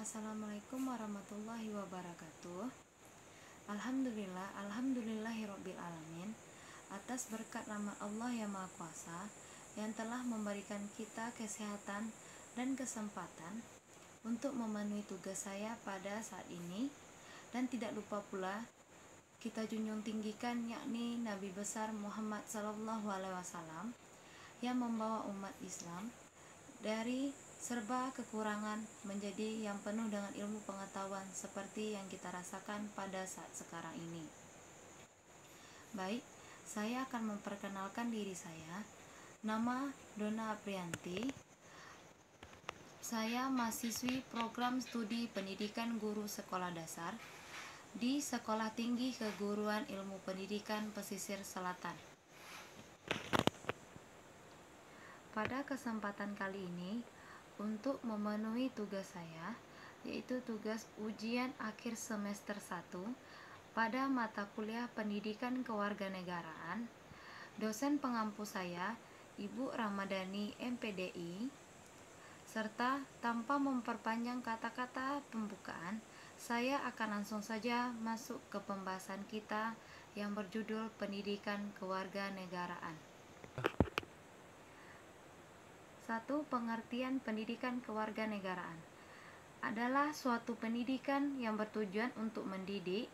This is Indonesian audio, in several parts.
Assalamualaikum warahmatullahi wabarakatuh. Alhamdulillahirabbil alamin. Atas berkat rahmat Allah yang Maha Kuasa yang telah memberikan kita kesehatan dan kesempatan untuk memenuhi tugas saya pada saat ini, dan tidak lupa pula kita junjung tinggikan, yakni Nabi besar Muhammad SAW yang membawa umat Islam dari serba kekurangan menjadi yang penuh dengan ilmu pengetahuan seperti yang kita rasakan pada saat sekarang ini. Baik, saya akan memperkenalkan diri saya. Nama Donna Aprianti. Saya mahasiswi program studi pendidikan guru sekolah dasar di Sekolah Tinggi Keguruan Ilmu Pendidikan Pesisir Selatan. Pada kesempatan kali ini, untuk memenuhi tugas saya, yaitu tugas ujian akhir semester 1 pada mata kuliah Pendidikan Kewarganegaraan, dosen pengampu saya, Ibu Ramadhani MPDI, serta tanpa memperpanjang kata-kata pembukaan, saya akan langsung saja masuk ke pembahasan kita yang berjudul Pendidikan Kewarganegaraan. 1. Pengertian pendidikan kewarganegaraan adalah suatu pendidikan yang bertujuan untuk mendidik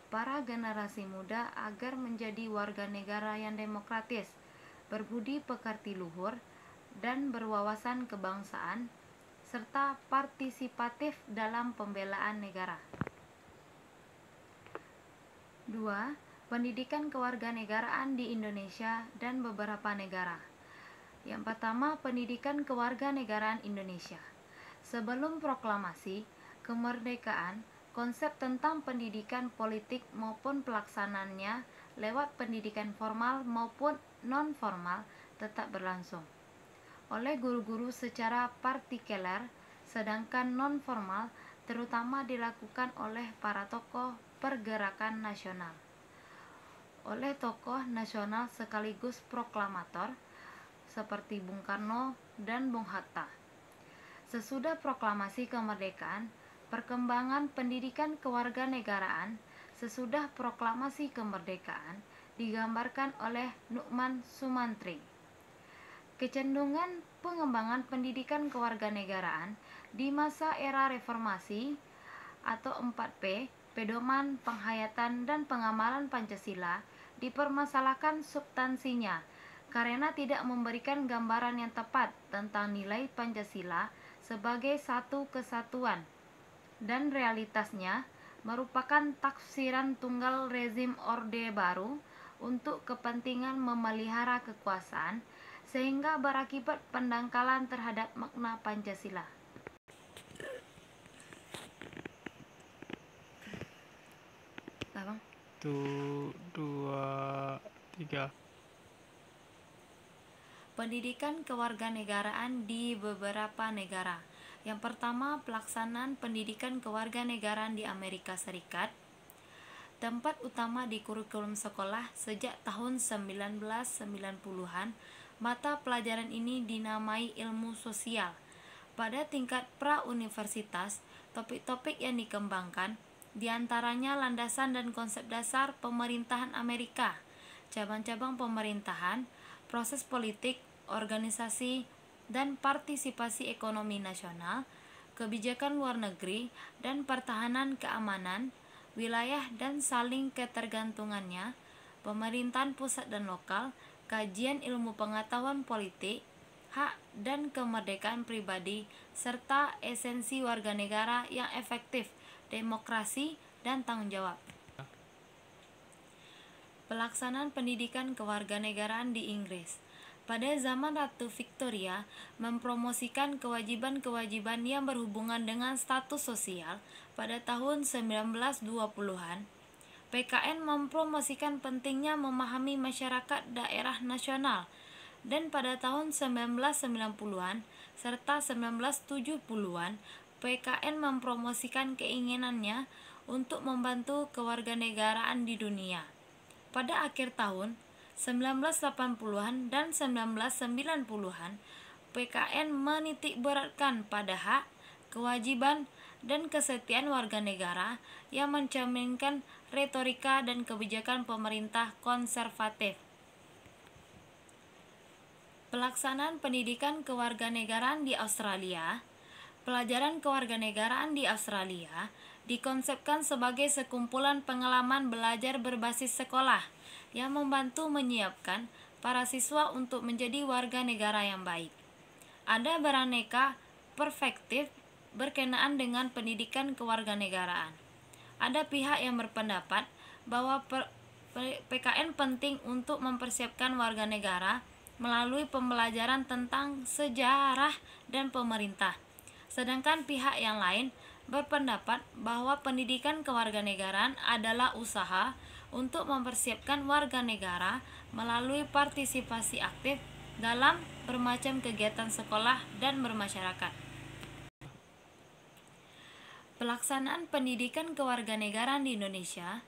para generasi muda agar menjadi warga negara yang demokratis, berbudi pekerti luhur, dan berwawasan kebangsaan, serta partisipatif dalam pembelaan negara. 2. Pendidikan kewarganegaraan di Indonesia dan beberapa negara. Yang pertama, pendidikan kewarganegaraan Indonesia. Sebelum proklamasi kemerdekaan, konsep tentang pendidikan politik maupun pelaksanaannya lewat pendidikan formal maupun non-formal tetap berlangsung oleh guru-guru secara partikular, sedangkan non-formal terutama dilakukan oleh para tokoh pergerakan nasional, oleh tokoh nasional sekaligus proklamator seperti Bung Karno dan Bung Hatta. Sesudah proklamasi kemerdekaan, perkembangan pendidikan kewarganegaraan sesudah proklamasi kemerdekaan digambarkan oleh Nu'man Sumantri. Kecenderungan pengembangan pendidikan kewarganegaraan di masa era reformasi atau 4P, pedoman, penghayatan, dan pengamalan Pancasila dipermasalahkan substansinya karena tidak memberikan gambaran yang tepat tentang nilai Pancasila sebagai satu kesatuan, dan realitasnya merupakan tafsiran tunggal rezim Orde Baru untuk kepentingan memelihara kekuasaan, sehingga berakibat pendangkalan terhadap makna Pancasila. Abang? 1, 2, 3. Pendidikan kewarganegaraan di beberapa negara. Yang pertama, pelaksanaan pendidikan kewarganegaraan di Amerika Serikat. Tempat utama di kurikulum sekolah sejak tahun 1990-an, mata pelajaran ini dinamai ilmu sosial. Pada tingkat pra-universitas, topik-topik yang dikembangkan diantaranya landasan dan konsep dasar pemerintahan Amerika, cabang-cabang pemerintahan, proses politik, organisasi, dan partisipasi ekonomi nasional, kebijakan luar negeri, dan pertahanan keamanan, wilayah dan saling ketergantungannya, pemerintahan pusat dan lokal, kajian ilmu pengetahuan politik, hak dan kemerdekaan pribadi, serta esensi warga negara yang efektif, demokrasi, dan tanggung jawab. Pelaksanaan pendidikan kewarganegaraan di Inggris. Pada zaman Ratu Victoria, mempromosikan kewajiban-kewajiban yang berhubungan dengan status sosial. Pada tahun 1920-an, PKN mempromosikan pentingnya memahami masyarakat daerah nasional, dan pada tahun 1990-an serta 1970-an, PKN mempromosikan keinginannya untuk membantu kewarganegaraan di dunia. Pada akhir tahun 1980-an dan 1990-an, PKN menitikberatkan pada hak, kewajiban, dan kesetiaan warga negara yang mencerminkan retorika dan kebijakan pemerintah konservatif. Pelaksanaan pendidikan kewarganegaraan di Australia. Pelajaran kewarganegaraan di Australia dikonsepkan sebagai sekumpulan pengalaman belajar berbasis sekolah yang membantu menyiapkan para siswa untuk menjadi warga negara yang baik. Ada beraneka perspektif berkenaan dengan pendidikan kewarganegaraan. Ada pihak yang berpendapat bahwa PKN penting untuk mempersiapkan warga negara melalui pembelajaran tentang sejarah dan pemerintah. Sedangkan pihak yang lain berpendapat bahwa pendidikan kewarganegaraan adalah usaha untuk mempersiapkan warga negara melalui partisipasi aktif dalam bermacam kegiatan sekolah dan bermasyarakat. Pelaksanaan pendidikan kewarganegaraan di Indonesia.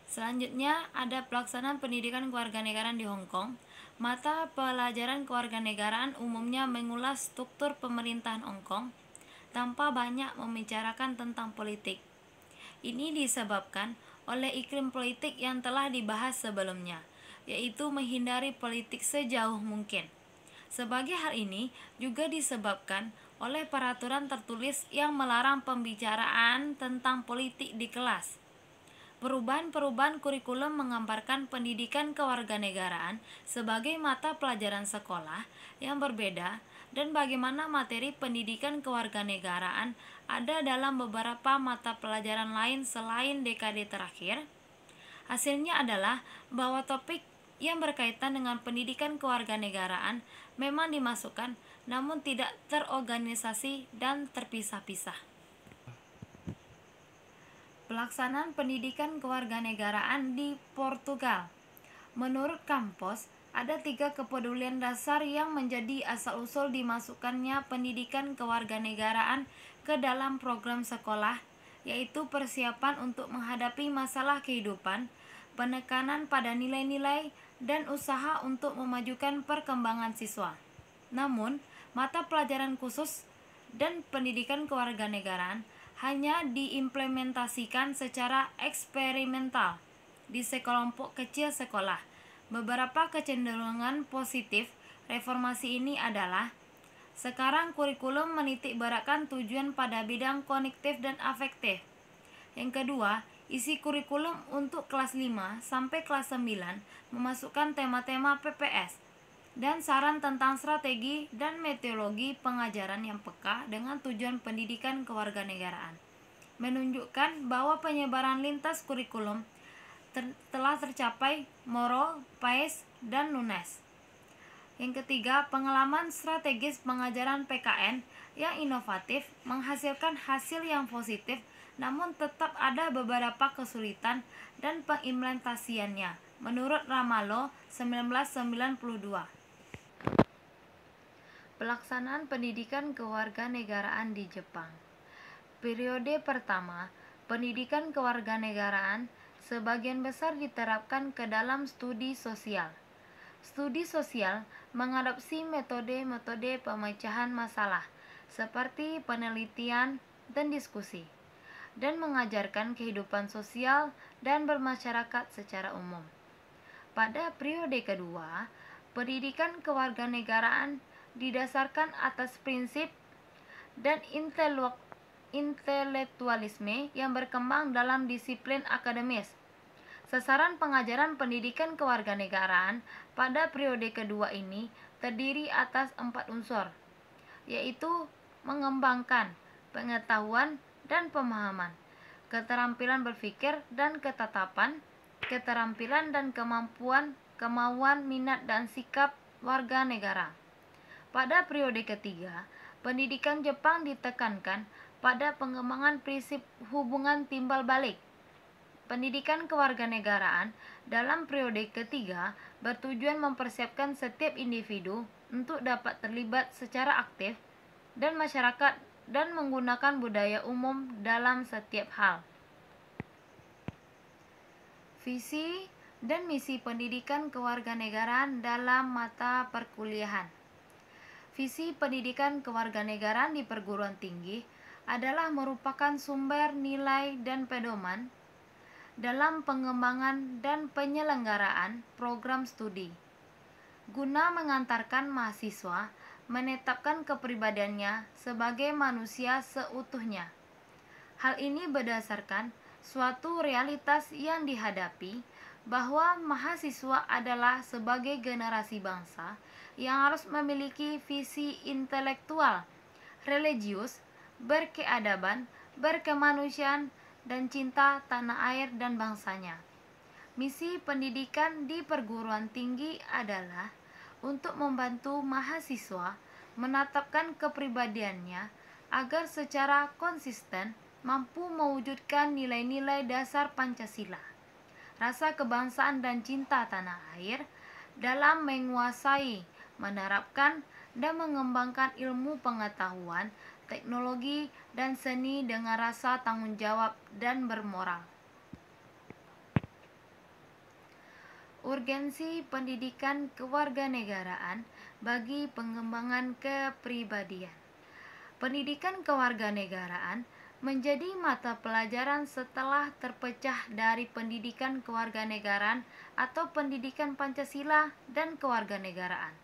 Selanjutnya ada pelaksanaan pendidikan kewarganegaraan di Hong Kong. Mata pelajaran kewarganegaraan umumnya mengulas struktur pemerintahan Hong Kong tanpa banyak membicarakan tentang politik. Ini disebabkan oleh iklim politik yang telah dibahas sebelumnya, yaitu menghindari politik sejauh mungkin. Sebagai hal ini juga disebabkan oleh peraturan tertulis yang melarang pembicaraan tentang politik di kelas. Perubahan-perubahan kurikulum menggambarkan pendidikan kewarganegaraan sebagai mata pelajaran sekolah yang berbeda dan bagaimana materi pendidikan kewarganegaraan ada dalam beberapa mata pelajaran lain selain dekade terakhir. Hasilnya adalah bahwa topik yang berkaitan dengan pendidikan kewarganegaraan memang dimasukkan namun tidak terorganisasi dan terpisah-pisah. Pelaksanaan pendidikan kewarganegaraan di Portugal. Menurut Campos, ada 3 kepedulian dasar yang menjadi asal-usul dimasukkannya pendidikan kewarganegaraan ke dalam program sekolah, yaitu persiapan untuk menghadapi masalah kehidupan, penekanan pada nilai-nilai, dan usaha untuk memajukan perkembangan siswa. Namun, mata pelajaran khusus dan pendidikan kewarganegaraan hanya diimplementasikan secara eksperimental di sekelompok kecil sekolah. Beberapa kecenderungan positif reformasi ini adalah: sekarang kurikulum menitik beratkan tujuan pada bidang kognitif dan afektif. Yang kedua, isi kurikulum untuk kelas 5 sampai kelas 9 memasukkan tema-tema PPS dan saran tentang strategi dan metodologi pengajaran yang peka dengan tujuan pendidikan kewarganegaraan, menunjukkan bahwa penyebaran lintas kurikulum telah tercapai Moro, Paes, dan Nunes. Yang ketiga, pengalaman strategis pengajaran PKN yang inovatif menghasilkan hasil yang positif, namun tetap ada beberapa kesulitan dan pengimplementasiannya, menurut Ramalho 1992. Pelaksanaan pendidikan kewarganegaraan di Jepang. Periode pertama, pendidikan kewarganegaraan sebagian besar diterapkan ke dalam studi sosial. Studi sosial mengadopsi metode-metode pemecahan masalah seperti penelitian dan diskusi, dan mengajarkan kehidupan sosial dan bermasyarakat secara umum. Pada periode kedua, pendidikan kewarganegaraan didasarkan atas prinsip dan intelektualisme yang berkembang dalam disiplin akademis. Sasaran pengajaran pendidikan kewarganegaraan pada periode kedua ini terdiri atas 4 unsur, yaitu mengembangkan pengetahuan dan pemahaman, keterampilan berpikir dan ketetapan, keterampilan dan kemauan, minat dan sikap warga negara. Pada periode ketiga, pendidikan Jepang ditekankan pada pengembangan prinsip hubungan timbal balik. Pendidikan kewarganegaraan dalam periode ketiga bertujuan mempersiapkan setiap individu untuk dapat terlibat secara aktif dan masyarakat dan menggunakan budaya umum dalam setiap hal. Visi dan misi pendidikan kewarganegaraan dalam mata perkuliahan. Visi pendidikan kewarganegaraan di perguruan tinggi adalah merupakan sumber nilai dan pedoman dalam pengembangan dan penyelenggaraan program studi, guna mengantarkan mahasiswa menetapkan kepribadiannya sebagai manusia seutuhnya. Hal ini berdasarkan suatu realitas yang dihadapi, bahwa mahasiswa adalah sebagai generasi bangsa yang harus memiliki visi intelektual, religius, berkeadaban, berkemanusiaan, dan cinta tanah air dan bangsanya. Misi pendidikan di perguruan tinggi adalah untuk membantu mahasiswa menetapkan kepribadiannya agar secara konsisten mampu mewujudkan nilai-nilai dasar Pancasila, rasa kebangsaan dan cinta tanah air dalam menguasai, menerapkan, dan mengembangkan ilmu pengetahuan, teknologi, dan seni dengan rasa tanggung jawab dan bermoral. Urgensi pendidikan kewarganegaraan bagi pengembangan kepribadian. Pendidikan kewarganegaraan menjadi mata pelajaran setelah terpecah dari pendidikan kewarganegaraan atau pendidikan Pancasila dan kewarganegaraan.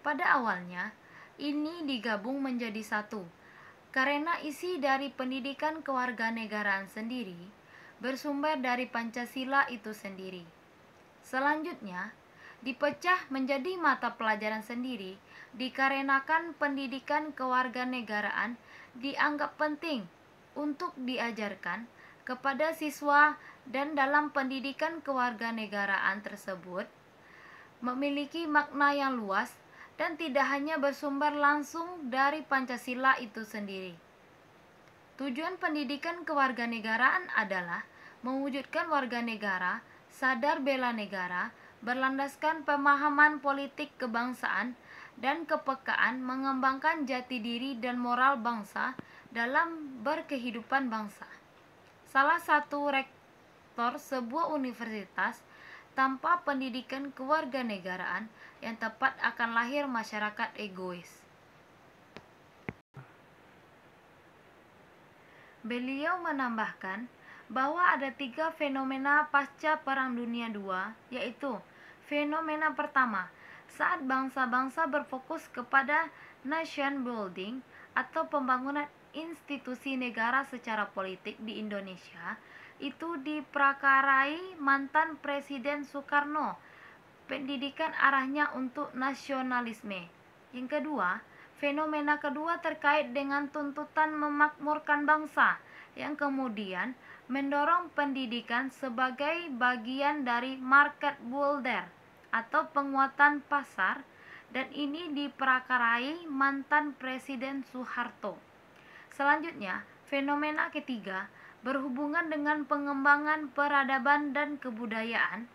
Pada awalnya, ini digabung menjadi satu, karena isi dari pendidikan kewarganegaraan sendiri bersumber dari Pancasila itu sendiri. Selanjutnya, dipecah menjadi mata pelajaran sendiri dikarenakan pendidikan kewarganegaraan dianggap penting untuk diajarkan kepada siswa, dan dalam pendidikan kewarganegaraan tersebut memiliki makna yang luas dan tidak hanya bersumber langsung dari Pancasila itu sendiri. Tujuan pendidikan kewarganegaraan adalah mewujudkan warga negara sadar bela negara berlandaskan pemahaman politik kebangsaan dan kepekaan, mengembangkan jati diri dan moral bangsa dalam berkehidupan bangsa. Salah satu rektor sebuah universitas tanpa pendidikan kewarganegaraan yang tepat akan lahir masyarakat egois. Beliau menambahkan bahwa ada 3 fenomena pasca Perang Dunia II, yaitu fenomena pertama, saat bangsa-bangsa berfokus kepada nation building atau pembangunan institusi negara secara politik di Indonesia, itu diprakarai mantan Presiden Soekarno. Pendidikan arahnya untuk nasionalisme. Yang kedua, fenomena kedua terkait dengan tuntutan memakmurkan bangsa, yang kemudian mendorong pendidikan sebagai bagian dari market builder atau penguatan pasar, dan ini diprakarai mantan Presiden Soeharto. Selanjutnya, fenomena ketiga berhubungan dengan pengembangan peradaban dan kebudayaan.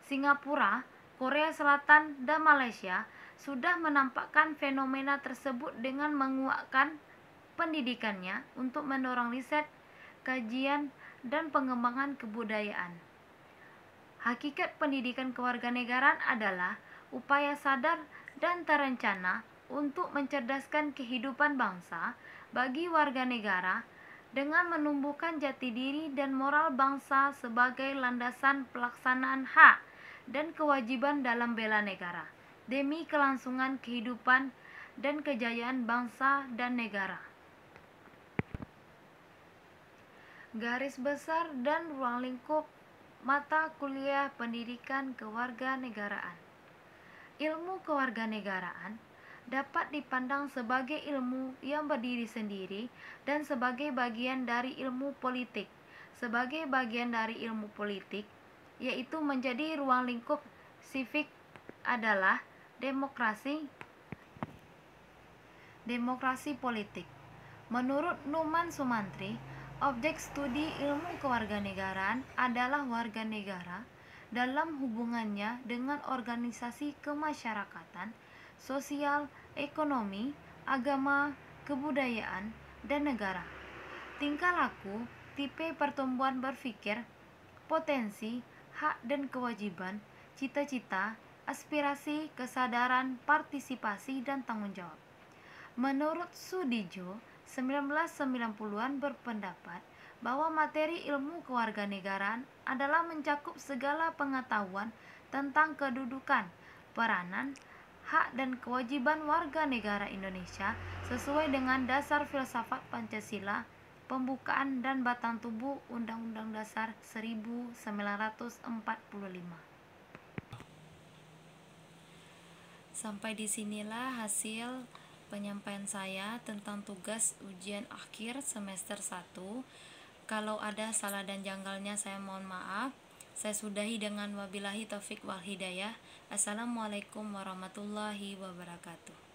Singapura, Korea Selatan, dan Malaysia sudah menampakkan fenomena tersebut dengan menguatkan pendidikannya untuk mendorong riset, kajian, dan pengembangan kebudayaan. Hakikat pendidikan kewarganegaraan adalah upaya sadar dan terencana untuk mencerdaskan kehidupan bangsa bagi warga negara dengan menumbuhkan jati diri dan moral bangsa sebagai landasan pelaksanaan hak dan kewajiban dalam bela negara demi kelangsungan kehidupan dan kejayaan bangsa dan negara. Garis besar dan ruang lingkup mata kuliah pendidikan kewarganegaraan. Ilmu kewarganegaraan dapat dipandang sebagai ilmu yang berdiri sendiri dan sebagai bagian dari ilmu politik. Sebagai bagian dari ilmu politik, yaitu menjadi ruang lingkup sivik adalah demokrasi politik. Menurut Numan Sumantri, objek studi ilmu kewarganegaraan adalah warga negara dalam hubungannya dengan organisasi kemasyarakatan, sosial, ekonomi, agama, kebudayaan, dan negara. Tingkah laku, tipe pertumbuhan berpikir, potensi, hak dan kewajiban, cita-cita, aspirasi, kesadaran, partisipasi, dan tanggung jawab. Menurut Sudijo, 1990-an berpendapat bahwa materi ilmu kewarganegaraan adalah mencakup segala pengetahuan tentang kedudukan, peranan, hak dan kewajiban warga negara Indonesia sesuai dengan dasar filsafat Pancasila, pembukaan dan batang tubuh Undang-Undang Dasar 1945. Sampai disinilah hasil penyampaian saya tentang tugas ujian akhir semester 1. Kalau ada salah dan janggalnya saya mohon maaf. Saya sudahi dengan wabillahi taufik wal hidayah. Assalamualaikum warahmatullahi wabarakatuh.